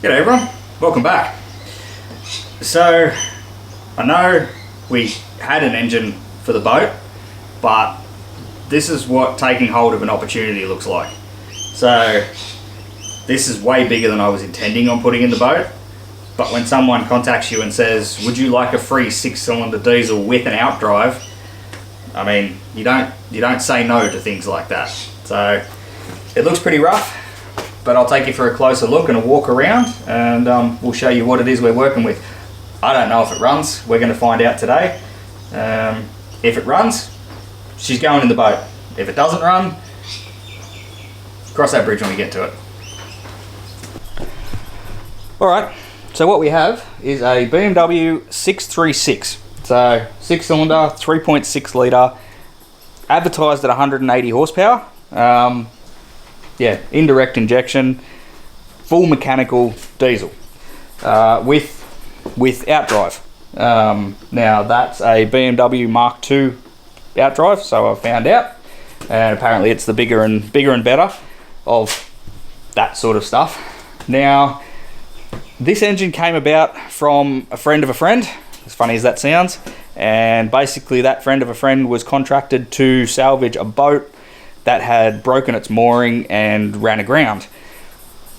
G'day everyone, welcome back. So, I know we had an engine for the boat, but this is what taking hold of an opportunity looks like. So, this is way bigger than I was intending on putting in the boat, but when someone contacts you and says, would you like a free 6-cylinder diesel with an outdrive, I mean, you don't say no to things like that. So, it looks pretty rough, but I'll take you for a closer look and a walk around, and we'll show you what it is we're working with. I don't know if it runs, we're going to find out today. If it runs, she's going in the boat. If it doesn't run, cross that bridge when we get to it. Alright, so what we have is a BMW 636. So 6-cylinder, 3.6 litre, advertised at 180 horsepower. Yeah, indirect injection, full mechanical diesel with outdrive. Now that's a BMW Mark II outdrive, so I found out, and apparently it's the bigger and better of that sort of stuff. Now this engine came about from a friend of a friend, as funny as that sounds, and basically that friend of a friend was contracted to salvage a boat that had broken its mooring and ran aground.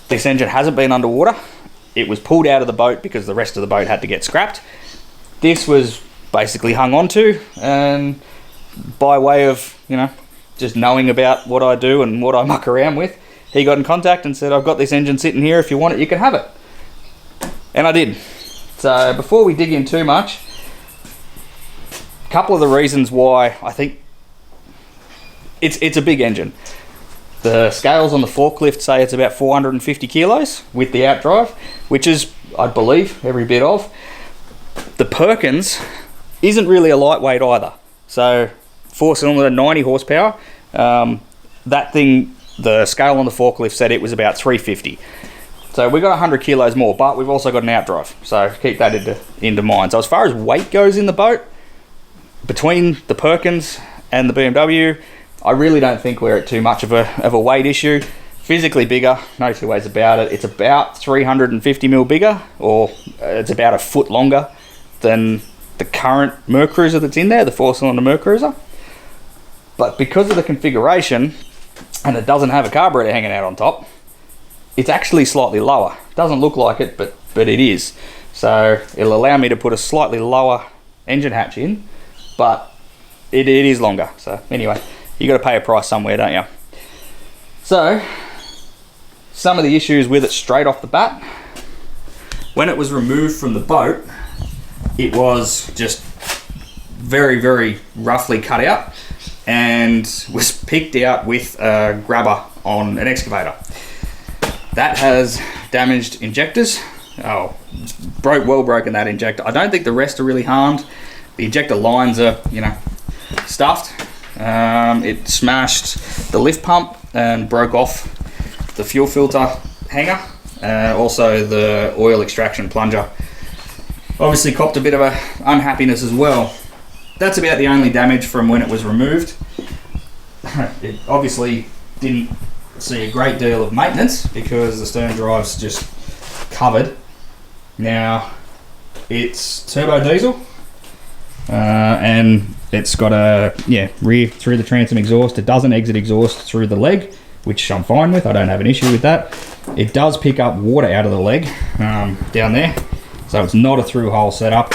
This engine hasn't been underwater. It was pulled out of the boat because the rest of the boat had to get scrapped. This was basically hung onto, and by way of, you know, just knowing about what I do and what I muck around with, he got in contact and said, I've got this engine sitting here, if you want it, you can have it. And I did. So before we dig in too much, a couple of the reasons why I think it's a big engine. The scales on the forklift say it's about 450 kilos with the outdrive, which is, I believe, every bit of. The Perkins isn't really a lightweight either. So 4-cylinder, 90 horsepower. That thing, the scale on the forklift said it was about 350. So we got 100 kilos more, but we've also got an outdrive. So keep that into mind. So as far as weight goes in the boat, between the Perkins and the BMW, I really don't think we're at too much of a weight issue. Physically bigger, no two ways about it. It's about 350 mil bigger, or it's about a foot longer than the current Mercruiser that's in there, the 4-cylinder Mercruiser. But because of the configuration, and it doesn't have a carburetor hanging out on top, it's actually slightly lower. It doesn't look like it, but it is. So it'll allow me to put a slightly lower engine hatch in, but it is longer. So anyway, you got to pay a price somewhere, don't you? So some of the issues with it straight off the bat: when it was removed from the boat, it was just very, very roughly cut out and was picked out with a grabber on an excavator. That has damaged injectors. Oh, broken that injector. I don't think the rest are really harmed. The injector lines are, you know, stuffed. It smashed the lift pump and broke off the fuel filter hanger. Also the oil extraction plunger. Obviously copped a bit of a unhappiness as well. That's about the only damage from when it was removed. It obviously didn't see a great deal of maintenance because the stern drive's just covered. Now it's turbo diesel, and it's got a rear through the transom exhaust. It doesn't exit exhaust through the leg, which I'm fine with. I don't have an issue with that. It does pick up water out of the leg down there, so it's not a through hole setup.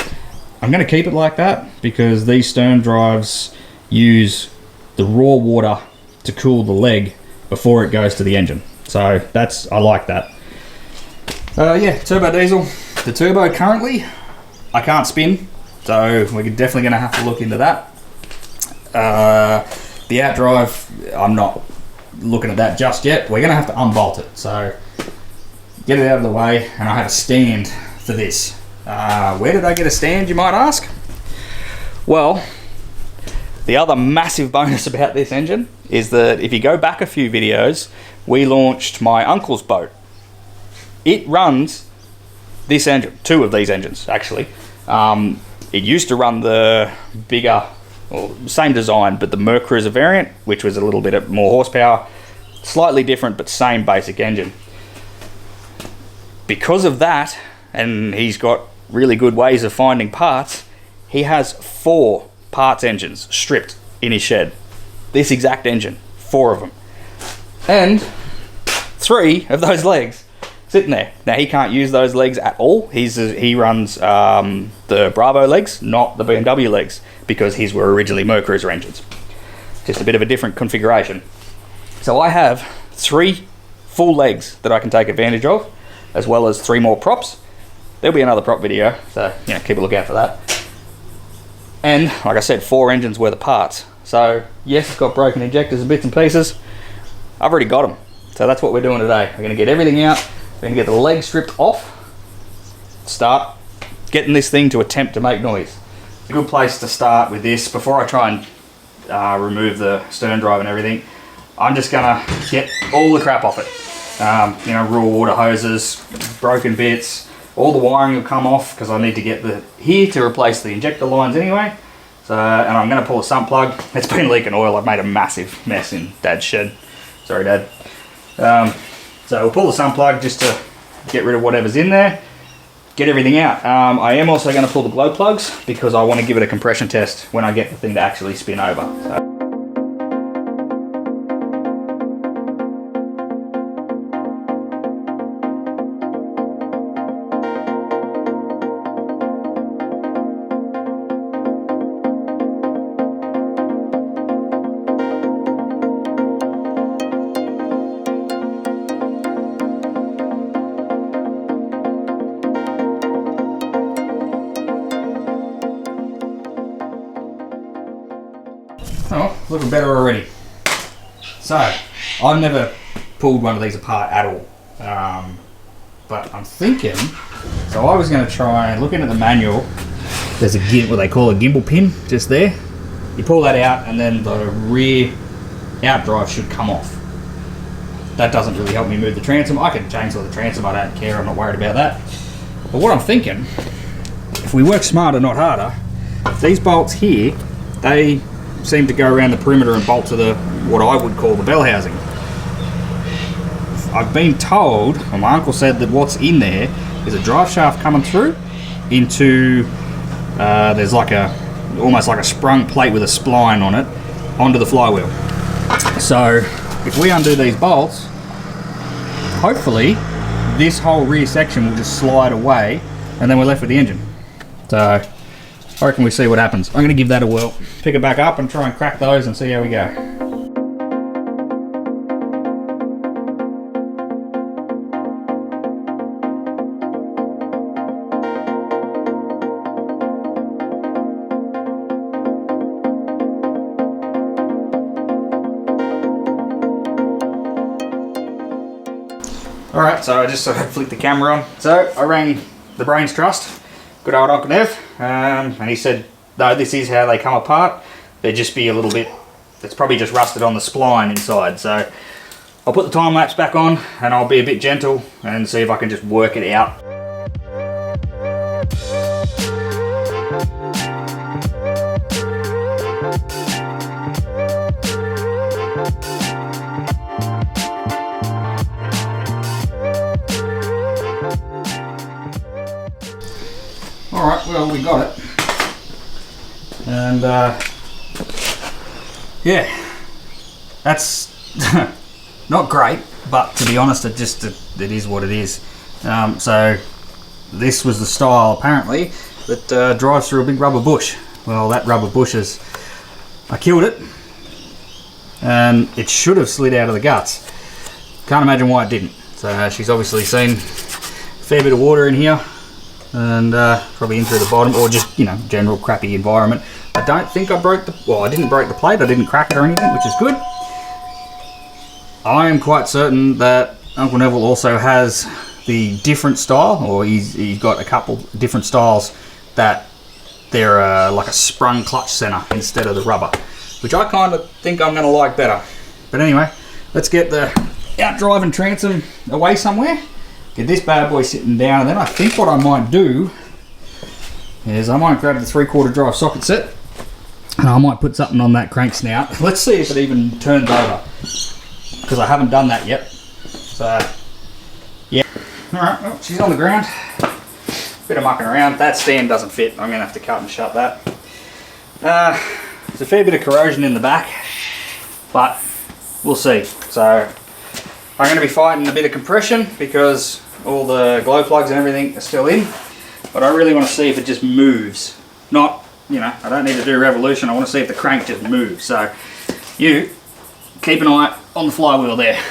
I'm going to keep it like that because these stern drives use the raw water to cool the leg before it goes to the engine. So I like that. Yeah, turbo diesel. The turbo currently, I can't spin, so we're definitely going to have to look into that. The outdrive, I'm not looking at that just yet. We're going to have to unbolt it, so get it out of the way, and I have a stand for this. Where did I get a stand, you might ask? Well, the other massive bonus about this engine is that if you go back a few videos, we launched my uncle's boat. It runs this engine, 2 of these engines actually. It used to run the bigger, or same design, but the Mercruiser variant, which was a little bit more horsepower, slightly different but same basic engine. because of that, and he's got really good ways of finding parts, he has 4 parts engines stripped in his shed. This exact engine, 4 of them. And 3 of those legs sitting there. Now he can't use those legs at all. He runs the Bravo legs, not the BMW legs, because his were originally Mercruiser engines. Just a bit of a different configuration. So I have 3 full legs that I can take advantage of, as well as 3 more props. There'll be another prop video, so keep a look out for that. And like I said, 4 engines worth of parts. So yes, it's got broken injectors and bits and pieces. I've already got them. So that's what we're doing today. We're going to get everything out. We're going to get the legs stripped off. Start getting this thing to attempt to make noise. A good place to start with this, before I try and remove the stern drive and everything, I'm just going to get all the crap off it. Raw water hoses, broken bits, all the wiring will come off because I need to get here to replace the injector lines anyway. So, and I'm going to pull a sump plug. It's been leaking oil. I've made a massive mess in Dad's shed. Sorry, Dad. So we'll pull the sump plug just to get rid of whatever's in there, get everything out. I am also going to pull the glow plugs because I want to give it a compression test when I get the thing to actually spin over. So. Oh, looking better already. So, I've never pulled one of these apart at all. But I'm thinking, so I was going to try, looking at the manual, there's what they call a gimbal pin just there. You pull that out and then the rear outdrive should come off. That doesn't really help me move the transom. I can chainsaw the transom, I don't care, I'm not worried about that. But what I'm thinking, if we work smarter, not harder, these bolts here, they seem to go around the perimeter and bolt to what I would call the bell housing. I've been told, or my uncle said, that what's in there is a drive shaft coming through into, there's almost like a sprung plate with a spline on it, onto the flywheel. So if we undo these bolts, hopefully this whole rear section will just slide away and then we're left with the engine. So I reckon we see what happens. I'm going to give that a whirl, pick it back up and try and crack those and see how we go. Alright, so I just sort of flicked the camera on. So I rang the Brains Trust, good old Uncle Nev, and he said, no, this is how they come apart. There'd just be a little bit, it's probably just rusted on the spline inside. So I'll put the time lapse back on and I'll be a bit gentle and see if I can just work it out. Alright, well, we got it. And yeah, that's not great, but to be honest, it is what it is. So this was the style apparently that drives through a big rubber bush. Well, that rubber bush I killed it and it should have slid out of the guts. Can't imagine why it didn't. So she's obviously seen a fair bit of water in here and probably in through the bottom, or just, general crappy environment. I don't think I didn't break the plate, I didn't crack it or anything, which is good. I am quite certain that Uncle Neville also has the different style, or he's got a couple different styles that they're like a sprung clutch center instead of the rubber, which I kind of think I'm going to like better. But anyway, let's get the outdrive and transom away somewhere. Get this bad boy sitting down, and then I think what I might do is I might grab the 3/4 drive socket set and I might put something on that crank snout. Let's see if it even turns over, because I haven't done that yet. So yeah. Alright, well, she's on the ground. Bit of mucking around. That stand doesn't fit. I'm going to have to cut and shut that. There's a fair bit of corrosion in the back, but we'll see. So I'm going to be fighting a bit of compression because all the glow plugs and everything are still in. But I really want to see if it just moves. Not, you know, I don't need to do revolution. I want to see if the crank just moves. So you keep an eye on the flywheel there.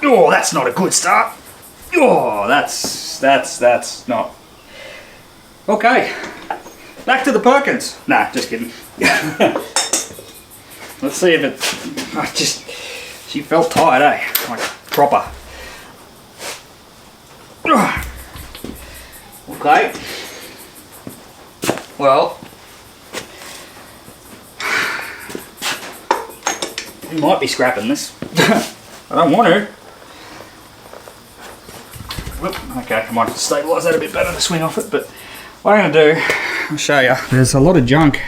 Oh, that's not a good start. Oh, that's not. Okay, back to the Perkins. Nah, just kidding. Let's see if it, she felt tight, eh? Like proper. Okay. Well, we might be scrapping this. I don't want to. Whoop. Okay, I might have to stabilise that a bit better to swing off it, but what I'm going to do, I'll show you. There's a lot of junk.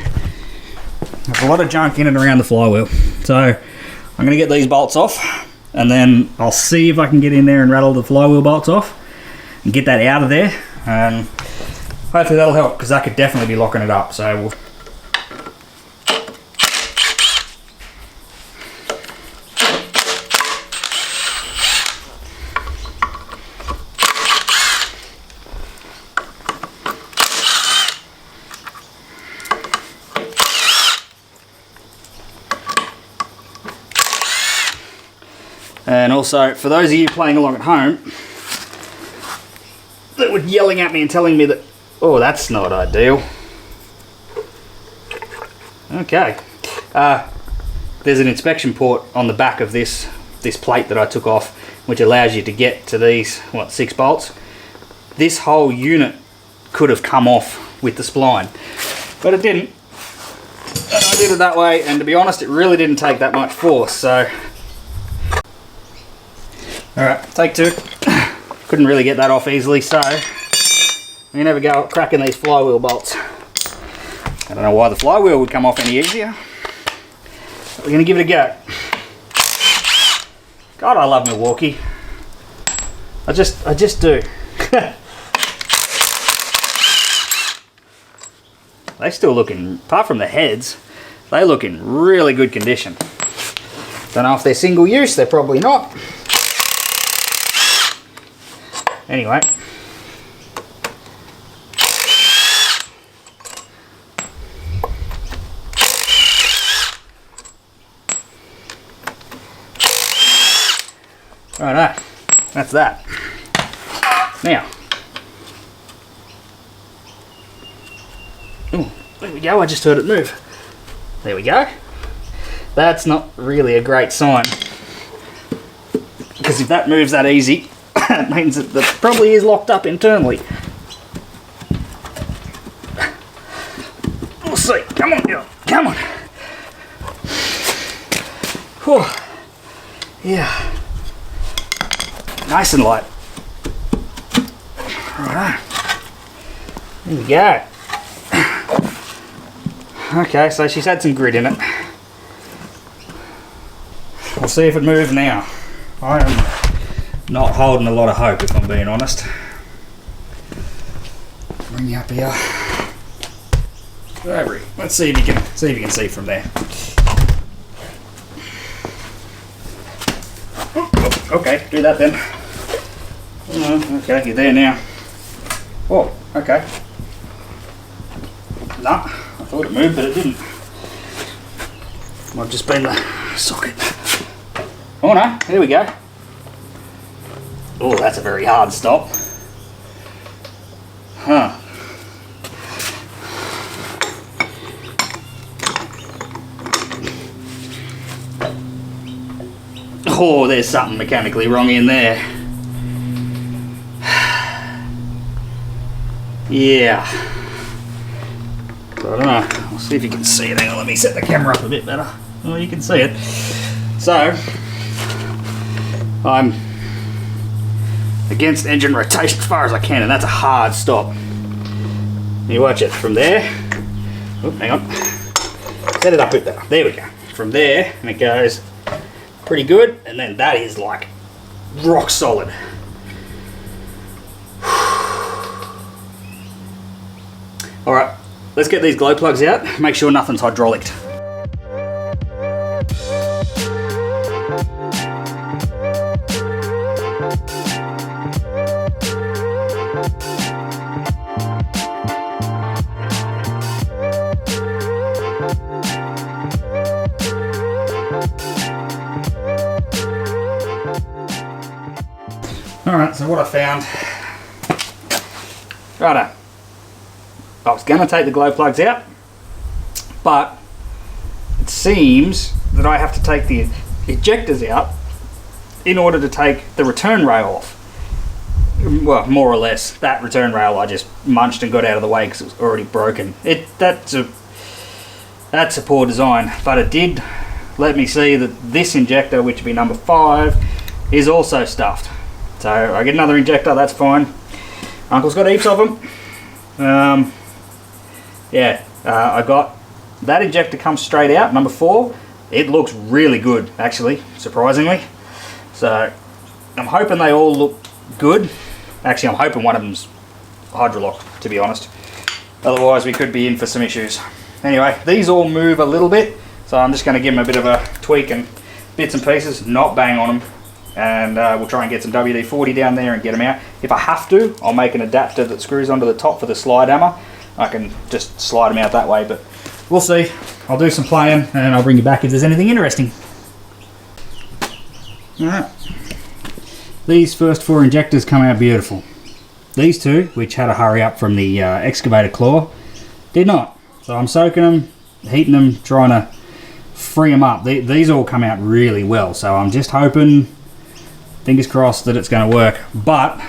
There's a lot of junk in and around the flywheel. So I'm going to get these bolts off, and then I'll see if I can get in there and rattle the flywheel bolts off and get that out of there, and hopefully that'll help, because that could definitely be locking it up. So we'll And also, for those of you playing along at home that were yelling at me and telling me that, oh, that's not ideal. Okay. There's an inspection port on the back of this plate that I took off, which allows you to get to these, what, 6 bolts. This whole unit could have come off with the spline, but it didn't. And I did it that way, and to be honest, it really didn't take that much force, so. Alright, take 2. Couldn't really get that off easily, so we can have a go at cracking these flywheel bolts. I don't know why the flywheel would come off any easier, but we're going to give it a go. God, I love Milwaukee. I just do. They still look in, apart from the heads, they look in really good condition. Don't know if they're single use, they're probably not. Anyway. Righto, that's that. Now. Ooh, there we go, I just heard it move. There we go. That's not really a great sign, because if that moves that easy, it means that it probably is locked up internally. We'll see. Come on, girl. Come on. Whew. Yeah. Nice and light. Right. There we go. Okay, so she's had some grit in it. We'll see if it moves now. I am not holding a lot of hope, if I'm being honest. Bring you up here. Over here. Let's see if you can see from there. Oh, okay, do that then. Okay, you're there now. Oh, okay. Nah, I thought it moved, but it didn't. Might have just been the socket. Oh no, there we go. Oh, that's a very hard stop. Huh. Oh, there's something mechanically wrong in there. Yeah. So I don't know. I'll see if you can see it. Hang on, let me set the camera up a bit better. Oh, you can see it. So, I'm against engine rotation as far as I can, and that's a hard stop. You watch it from there. Oh, hang on. Set it up a bit better. There we go. From there, and it goes pretty good, and then that is like rock solid. Alright, let's get these glow plugs out, make sure nothing's hydraulicked. Alright, so what I found, righto, I was going to take the glow plugs out, but it seems that I have to take the ejectors out in order to take the return rail off. Well, more or less, that return rail I just munched and got out of the way because it was already broken. That's a poor design, but it did let me see that this injector, which would be number 5, is also stuffed. So I get another injector, that's fine. Uncle's got heaps of them. I got that injector comes straight out, number 4. It looks really good, actually, surprisingly. So I'm hoping they all look good. Actually, I'm hoping one of them's hydrolock, to be honest. Otherwise, we could be in for some issues. Anyway, these all move a little bit, so I'm just going to give them a bit of a tweak and bits and pieces, not bang on them. And we'll try and get some WD-40 down there and get them out. If I have to, I'll make an adapter that screws onto the top for the slide hammer. I can just slide them out that way, but we'll see. I'll do some playing and I'll bring you back if there's anything interesting. Alright. These first 4 injectors come out beautiful. These 2, which had a hurry up from the excavator claw, did not. So I'm soaking them, heating them, trying to free them up. These all come out really well, so I'm just hoping, fingers crossed, that it's going to work. But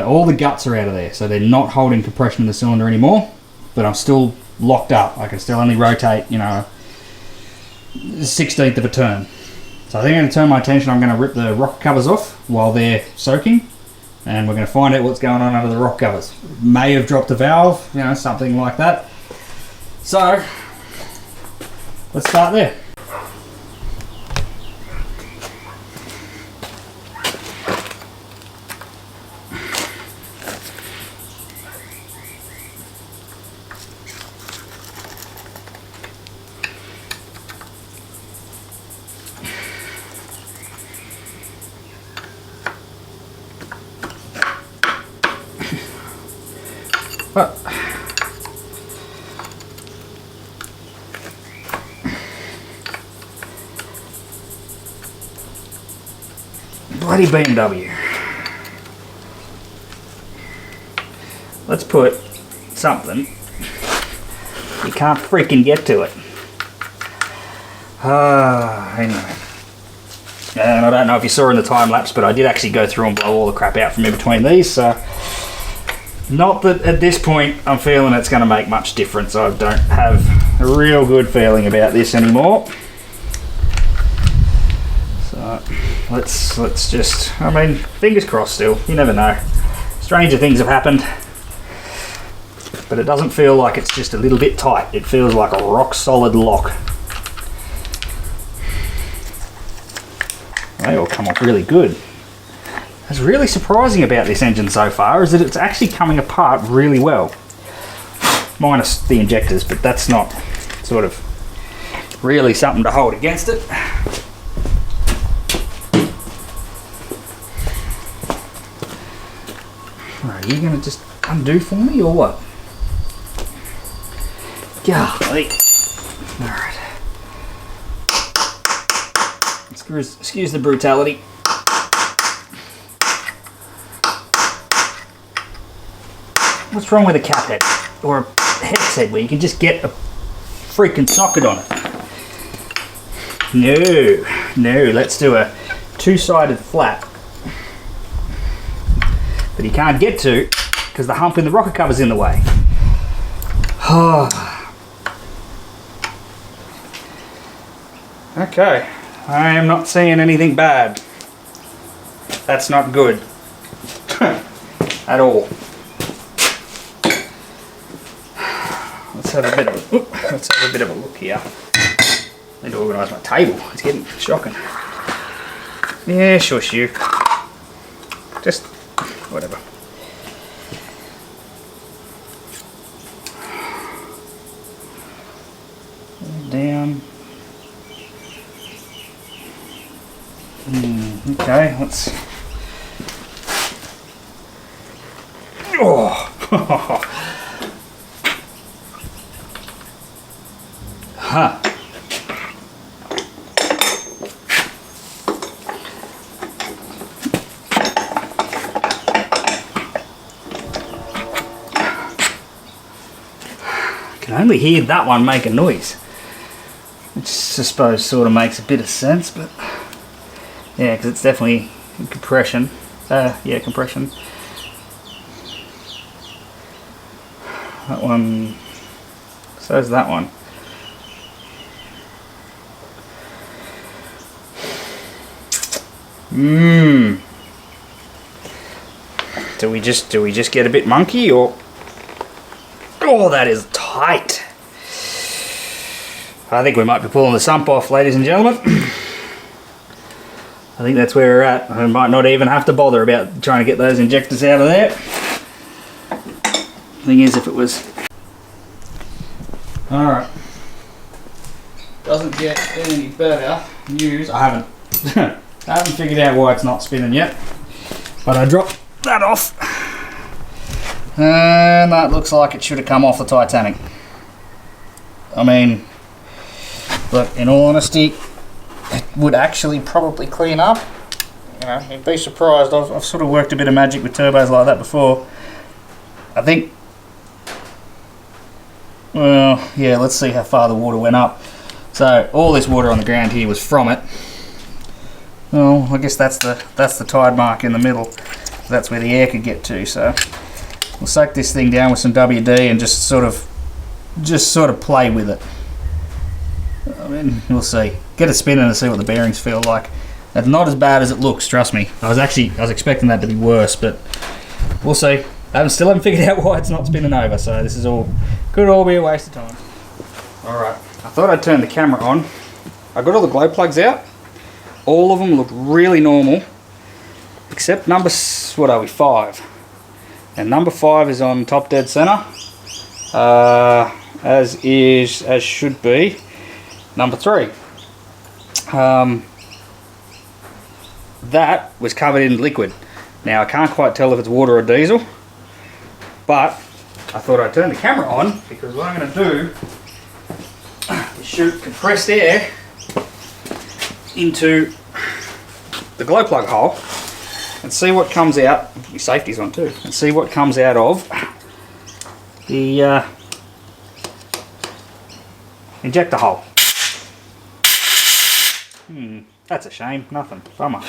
all the guts are out of there, so they're not holding compression in the cylinder anymore, but I'm still locked up. I can still only rotate, you know, 1/16 of a turn. So I think I'm going to turn my attention, I'm going to rip the rocker covers off while they're soaking, and we're going to find out what's going on under the rocker covers. May have dropped a valve, you know, something like that. So let's start there. But bloody BMW. Let's put something you can't freaking get to it. Anyway. And I don't know if you saw in the time lapse, but I did actually go through and blow all the crap out from in between these, so not that at this point I'm feeling it's going to make much difference. I don't have a real good feeling about this anymore. So let's just, I mean, fingers crossed still, you never know. Stranger things have happened. But it doesn't feel like it's just a little bit tight. It feels like a rock solid lock. They all come off really good. What's really surprising about this engine so far is that it's actually coming apart really well. Minus the injectors, but that's not sort of really something to hold against it. Are you going to just undo for me or what? Golly. Alright. Excuse the brutality. What's wrong with a cap head or a hex head where you can just get a freaking socket on it? No, let's do a 2-sided flat that you can't get to because the hump in the rocker cover's in the way. Okay, I am not seeing anything bad. That's not good at all. Let's have a bit of a look here. Need to organise my table. It's getting shocking. Yeah, shush you. Just whatever. Down. Okay, let's. Oh. Huh. Can only hear that one make a noise, which I suppose sort of makes a bit of sense, but yeah, because it's definitely compression. Yeah, compression. That one. So is that one. Do we just get a bit monkey, or? Oh, that is tight. I think we might be pulling the sump off, ladies and gentlemen. I think that's where we're at. I might not even have to bother about trying to get those injectors out of there. Thing is, if it was... Alright. Doesn't get any better news. I haven't I haven't figured out why it's not spinning yet. But I dropped that off. And that looks like it should have come off the Titanic. I mean, look, in all honesty, it would actually probably clean up. You know, you'd be surprised. I've sort of worked a bit of magic with turbos like that before. I think, well, yeah, let's see how far the water went up. So all this water on the ground here was from it. Well, I guess that's the tide mark in the middle. That's where the air could get to. So we'll soak this thing down with some WD and just sort of play with it. I mean, we'll see. Get it spinning and see what the bearings feel like. It's not as bad as it looks, trust me. I was expecting that to be worse, but we'll see. I still haven't figured out why it's not spinning over, so this is all could all be a waste of time. Alright, I thought I'd turn the camera on. I got all the glow plugs out. All of them look really normal, except number, what are we, 5. And number 5 is on top dead center, as should be number 3. That was covered in liquid. Now I can't quite tell if it's water or diesel, but I thought I'd turn the camera on because what I'm going to do is shoot compressed air into the glow plug hole and see what comes out. Your safety's on too. And see what comes out of the injector hole. That's a shame. Nothing. Bummer.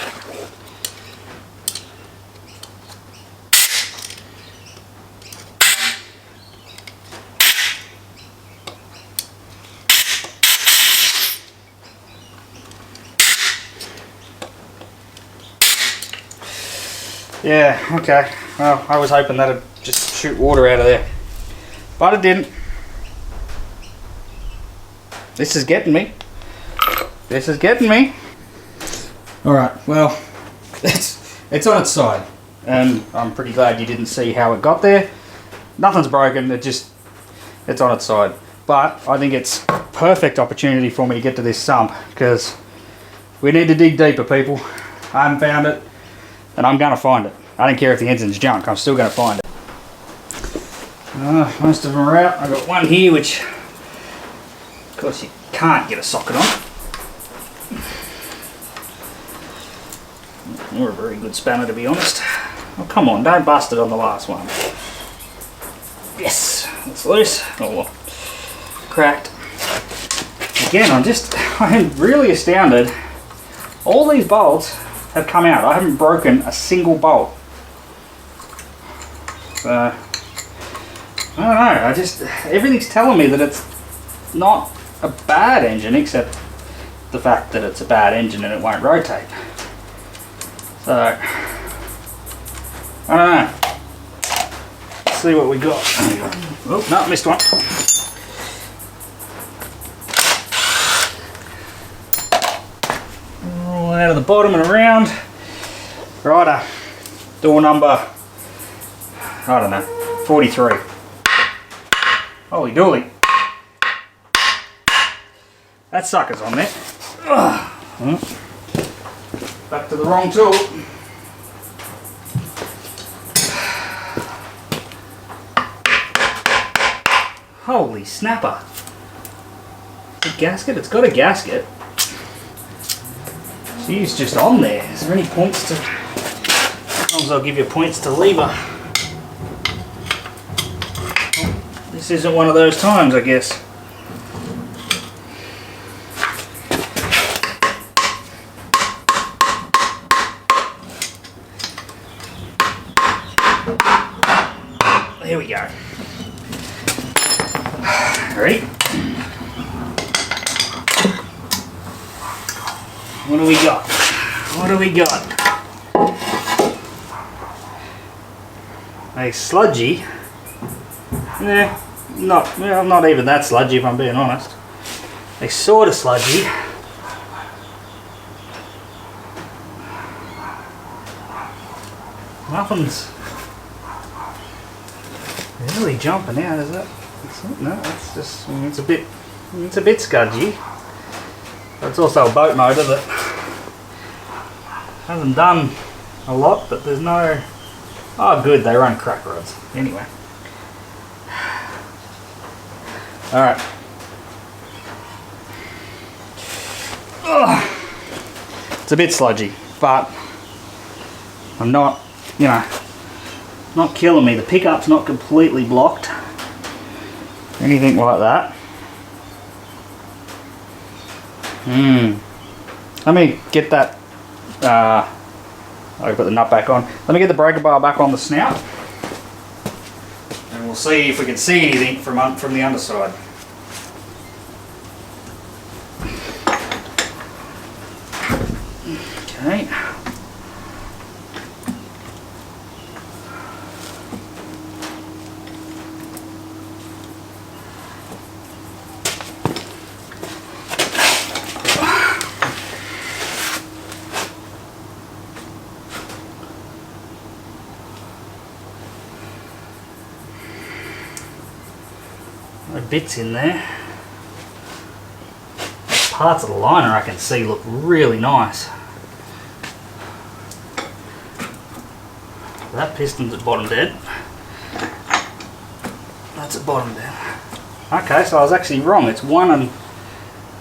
Yeah, okay. Well, I was hoping that'd just shoot water out of there, but it didn't. This is getting me. This is getting me. Alright, well, it's on its side, and I'm pretty glad you didn't see how it got there. Nothing's broken, it's on its side. But I think it's a perfect opportunity for me to get to this sump, because we need to dig deeper, people. I haven't found it, and I'm going to find it. I don't care if the engine's junk, I'm still going to find it. Most of them are out. I've got one here, which, of course, you can't get a socket on. You're a very good spanner, to be honest. Oh, come on, don't bust it on the last one. Yes, it's loose. Oh, well, cracked. Again, I am really astounded. All these bolts have come out. I haven't broken a single bolt. So, I don't know, everything's telling me that it's not a bad engine, except the fact that it's a bad engine and it won't rotate. So, I don't know. Let's see what we got. Oh, no, missed one. to the bottom and around. Righto, door number, I don't know, 43. Holy dooly. That sucker's on there. Back to the wrong tool. Holy snapper. The gasket? It's got a gasket. She's just on there. Is there any points to... Sometimes I'll give you points to leave her. Oh, this isn't one of those times, I guess. There we go. Ready? What do we got? What do we got? A sludgy. Nah, not even that sludgy if I'm being honest. A sort of sludgy. Nothing's really jumping out, is it? No, it's just, it's a bit scudgy. But it's also a boat motor that hasn't done a lot, but there's no... Oh good, they run crack rods. Anyway. Alright. It's a bit sludgy, but I'm not, you know, not killing me. The pickup's not completely blocked. Anything like that. Let me get that, I'll put the nut back on. Let me get the breaker bar back on the snout. And we'll see if we can see anything from the underside. Okay. Bits in there. Parts of the liner I can see look really nice. That piston's at bottom dead. That's at bottom dead. Okay, so I was actually wrong. It's one and...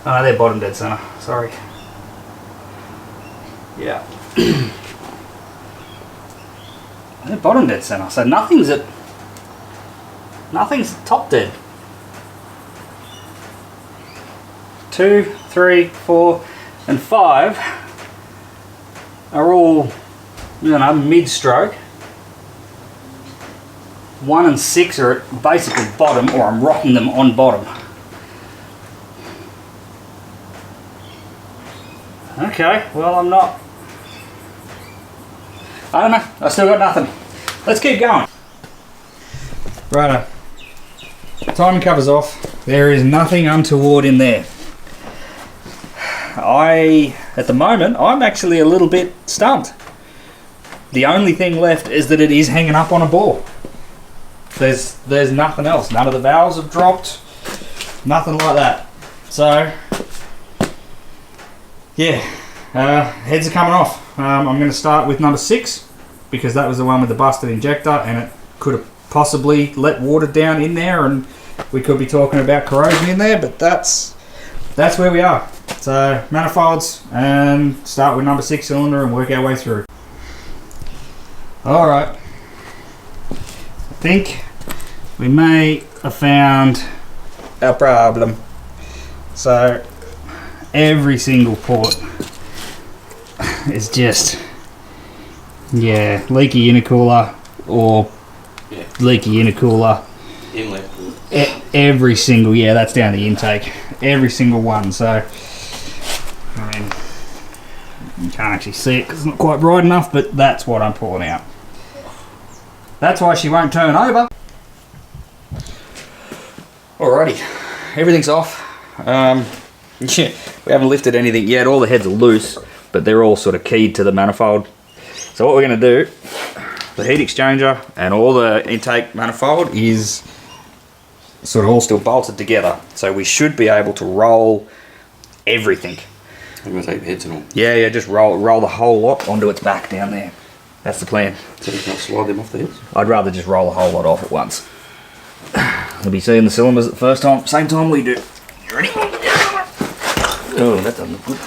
Oh, they're bottom dead center. Sorry. Yeah. They're bottom dead center. So nothing's top dead. 2, 3, 4, and 5 are all, you know, mid-stroke. 1 and 6 are at basically bottom, or I'm rocking them on bottom. Okay, well I'm not... I don't know, I still got nothing. Let's keep going. Righto. Timing cover's off. There is nothing untoward in there. At the moment, I'm actually a little bit stumped. The only thing left is that it is hanging up on a bore. There's nothing else. None of the valves have dropped. Nothing like that. So, yeah, heads are coming off. I'm going to start with number 6 because that was the one with the busted injector and it could have possibly let water down in there and we could be talking about corrosion in there, but that's where we are. So manifolds and start with number 6 cylinder and work our way through. Alright, I think we may have found a problem. So every single port is just, yeah, leaky intercooler or leaky intercooler. Inlet. Every single, yeah, that's down the intake. Every single one. So I mean, you can't actually see it because it's not quite bright enough, but that's what I'm pulling out. That's why she won't turn over. Alrighty, everything's off. Yeah, we haven't lifted anything yet. All the heads are loose. but they're all sort of keyed to the manifold. So what we're going to do, the heat exchanger and all the intake manifold is sort of all still bolted together. So we should be able to roll everything. I'm going to take the heads and all. Yeah, just roll the whole lot onto its back down there. That's the plan. So you can't slide them off the heads? I'd rather just roll the whole lot off at once. You'll be seeing the cylinders at the first time, same time we do. You ready? Oh, that doesn't look good.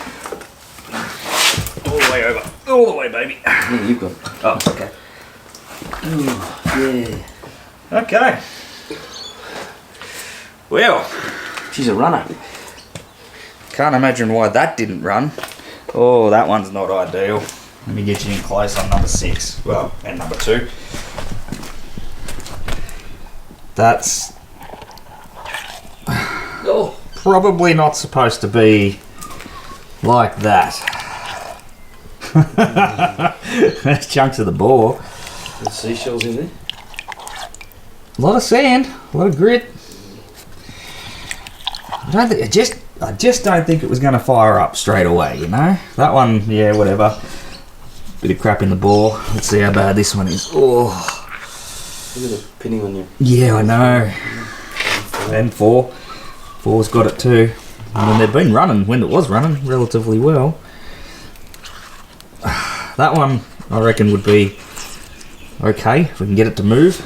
All the way over. All the way, baby. Yeah, you've got it. Oh, okay. Ooh, yeah. Okay. Well, She's a runner. can't imagine why that didn't run. Oh, that one's not ideal. Let me get you in close on number 6. Well, and number 2. That's probably not supposed to be like that. There's chunks of the bore. There's seashells in there. A lot of sand, a lot of grit. I just don't think it was going to fire up straight away, you know? That one, yeah, whatever. Bit of crap in the bore. Let's see how bad this one is. Oh. Look at the pinning on you. Yeah, I know. And 4's got it too. I mean, they've been running, when it was running, relatively well. That one, I reckon, would be okay if we can get it to move.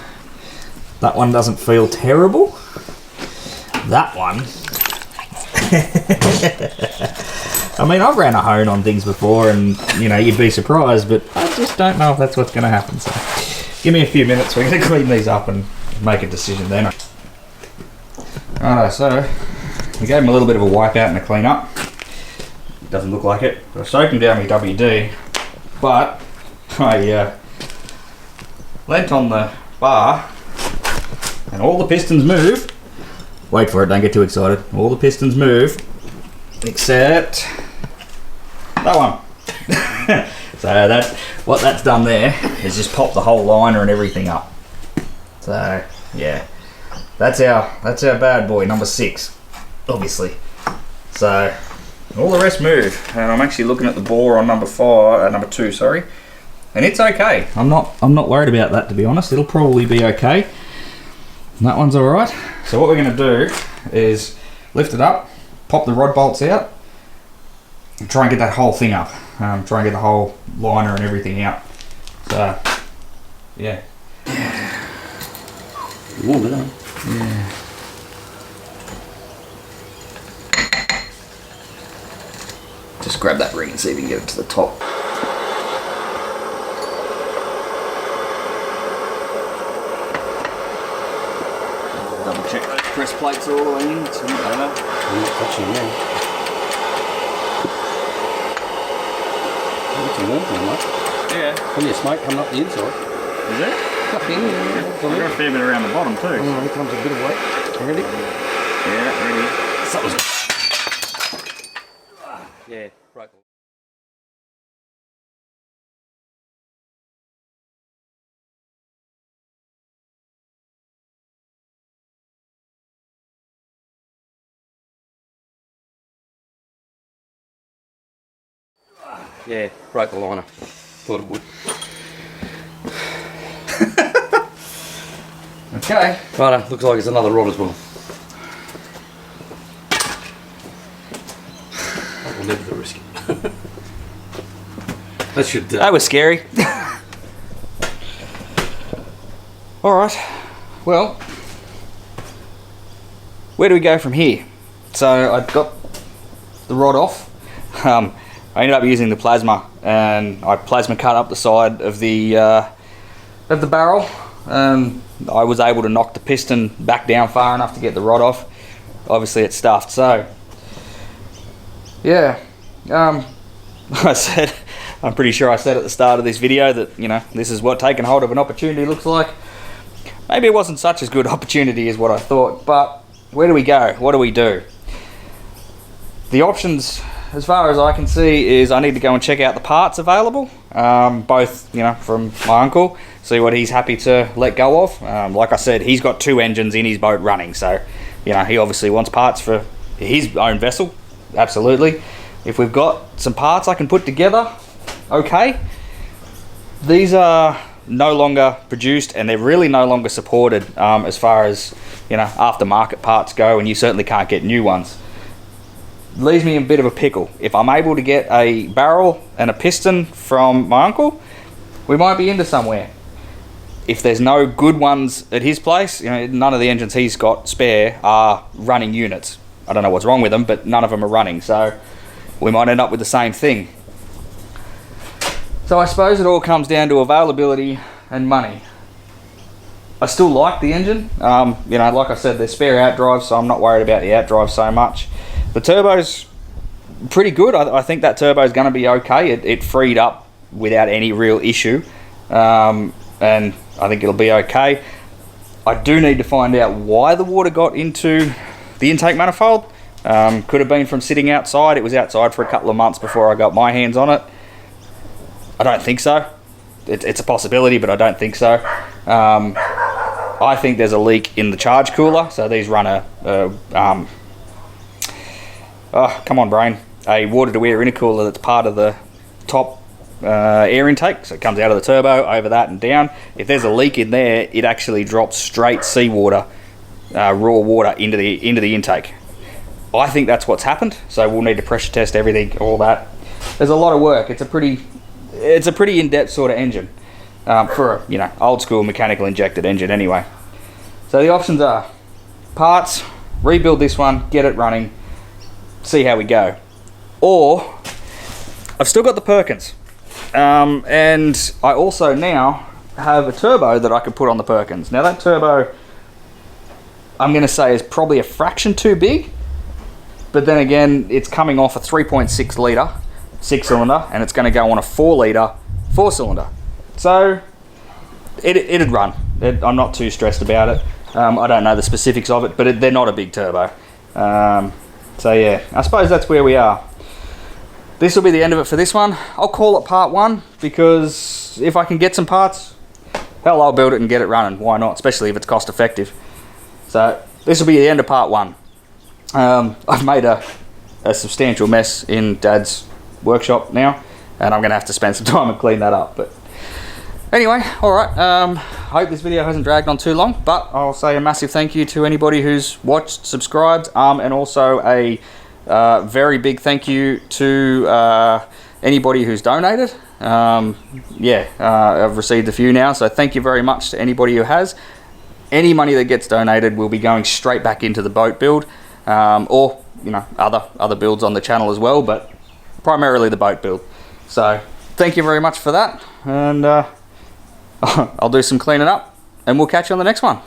That one doesn't feel terrible. That one... I mean, I've ran a hone on things before and, you know, you'd be surprised, but I just don't know if that's what's going to happen. So give me a few minutes, we're going to clean these up and make a decision then. Alright, so we gave them a little bit of a wipe out and a clean up. Doesn't look like it. I soaked them down with WD, but I leant on the bar and all the pistons move. Wait for it, don't get too excited. All the pistons move, except that one. So what that's done there is just pop the whole liner and everything up. So yeah, that's our bad boy, number 6, obviously. So all the rest move, and I'm actually looking at the bore on number 2, sorry, and it's okay. I'm not worried about that, to be honest. It'll probably be okay. And that one's alright. So what we're going to do is lift it up, pop the rod bolts out, and try and get that whole thing up. Try and get the whole liner and everything out. So, yeah. Warm it up. Yeah. Just grab that ring and see if you can get it to the top. Double check those press plates are all the way in. It's over. I'm not touching now. It's a warm thing, mate. Yeah. Plenty of smoke coming up the inside. Is it? Up in there. I've got a fair bit around the bottom too. Oh, here comes a bit of weight. Ready? Yeah, ready. Something's... Yeah, broke. Yeah, broke the liner. Thought it would. Okay. Right, looks like it's another rod as well. We'll never risk it. That should... That was scary. Alright, well, where do we go from here? So I got the rod off. I ended up using the plasma, and I plasma cut up the side of the barrel, and I was able to knock the piston back down far enough to get the rod off. Obviously it's stuffed, so yeah. I'm pretty sure I said at the start of this video that, you know, this is what taking hold of an opportunity looks like. Maybe it wasn't such as good opportunity as what I thought, but where do we go? What do we do? The options, as far as I can see, is I need to go and check out the parts available, both, you know, from my uncle, see what he's happy to let go of. Like I said, he's got 2 engines in his boat running, so, you know, he obviously wants parts for his own vessel, absolutely. If we've got some parts I can put together, okay. These are no longer produced, and they're really no longer supported as far as, you know, aftermarket parts go, and you certainly can't get new ones. Leaves me in a bit of a pickle. If I'm able to get a barrel and a piston from my uncle, we might be into somewhere. If there's no good ones at his place, you know, none of the engines he's got spare are running units. I don't know what's wrong with them, but none of them are running, so we might end up with the same thing. So I suppose it all comes down to availability and money. I still like the engine. You know, like I said, there's spare outdrives, so I'm not worried about the outdrive so much. The turbo's pretty good. I think that turbo's going to be okay. It freed up without any real issue, and I think it'll be okay. I do need to find out why the water got into the intake manifold. Could have been from sitting outside. It was outside for a couple of months before I got my hands on it. I don't think so. It's a possibility, but I don't think so. I think there's a leak in the charge cooler. So these run oh, come on brain, a water to air intercooler that's part of the top air intake. So it comes out of the turbo, over that and down. If there's a leak in there, it actually drops straight seawater, raw water into the intake. I think that's what's happened. So we'll need to pressure test everything, all that. There's a lot of work. It's a pretty in-depth sort of engine for a, you know, old school mechanical injected engine anyway. So the options are parts, rebuild this one, get it running, see how we go. Or I've still got the Perkins, and I also now have a turbo that I could put on the Perkins. Now that turbo, I'm going to say, is probably a fraction too big, but then again, it's coming off a 3.6 litre 6-cylinder, and it's going to go on a 4 litre 4-cylinder. So it'd run. I'm not too stressed about it. I don't know the specifics of it, but they're not a big turbo. So yeah, I suppose that's where we are. This will be the end of it for this one. I'll call it part 1, because if I can get some parts, hell, I'll build it and get it running. Why not? Especially if it's cost effective. So this will be the end of part 1. I've made a substantial mess in Dad's workshop now, and I'm gonna have to spend some time and clean that up. But anyway, all right, I hope this video hasn't dragged on too long, but I'll say a massive thank you to anybody who's watched, subscribed, and also a very big thank you to anybody who's donated. Yeah, I've received a few now, so thank you very much to anybody who has. Any money that gets donated will be going straight back into the boat build, or, you know, other builds on the channel as well, but primarily the boat build. So thank you very much for that, and I'll do some cleaning up, and we'll catch you on the next one.